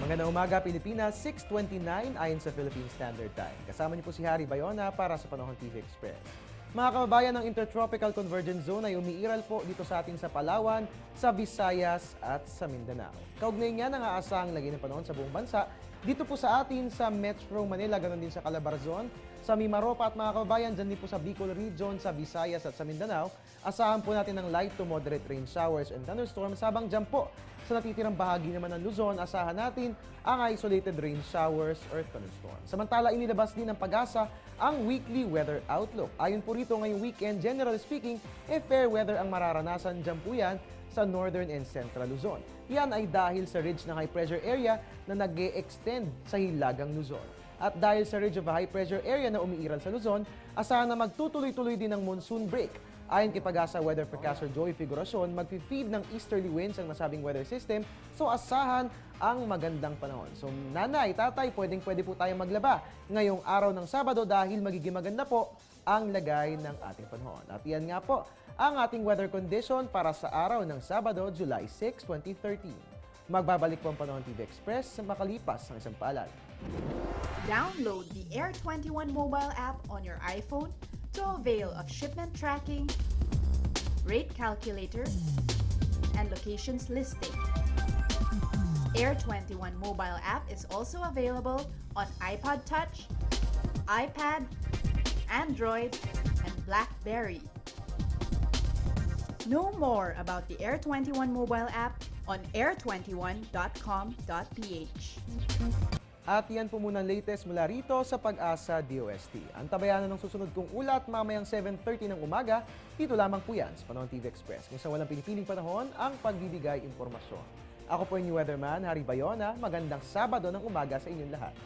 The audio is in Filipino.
Magandang umaga Pilipinas, 6:29 ayon sa Philippine Standard Time. Kasama niyo po si Harry Bayona para sa Panahon TV Express. Mga kababayan, ng Intertropical Convergence Zone ay umiiral po dito sa atin sa Palawan, sa Visayas at sa Mindanao. Kaugnay niya ang aasahang lagay ng panahon sa buong bansa dito po sa atin sa Metro Manila, ganoon din sa Calabarzon, sa Mimaropa at mga kababayan, dyan din po sa Bicol Region, sa Visayas at sa Mindanao. Asahan po natin ng light to moderate rain showers and thunderstorms, habang dyan po sa natitirang bahagi naman ng Luzon, asahan natin ang isolated rain showers or thunderstorms. Samantala, inilabas din ng Pag-asa ang weekly weather outlook. Ayon po rito, ngayong weekend, generally speaking, fair weather ang mararanasan dyan po yan sa Northern and Central Luzon. Yan ay dahil sa ridge ng high pressure area na nag-e-extend sa hilagang Luzon. At dahil sa ridge of a high pressure area na umiiral sa Luzon, asahan na magtutuloy-tuloy din ang monsoon break. Ayon kay Pag-asa weather forecaster Joey Figuracion, mag-feed ng easterly winds ang nasabing weather system, so asahan ang magandang panahon. So nanay, tatay, pwede po tayong maglaba ngayong araw ng Sabado dahil magiging maganda po ang lagay ng ating panahon. At yan nga po ang ating weather condition para sa araw ng Sabado, July 6, 2013. Magbabalik po ang Panahon TV Express sa makalipas ng isang paalala. Download the Air 21 mobile app on your iPhone to avail of shipment tracking, rate calculator, and locations listing. Air 21 mobile app is also available on iPod Touch, iPad, Android, and BlackBerry. Know more about the Air 21 mobile app on air21.com.ph. At yan po muna ang latest mula rito sa Pag-asa DOST. Antabayanan ng susunod kong ulat mamayang 7:30 ng umaga. Dito lamang po yan sa Panahon TV Express, kung sa walang pinipiling panahon ang pagbibigay impormasyon. Ako po yung weatherman, Harry Bayona. Magandang Sabado ng umaga sa inyong lahat.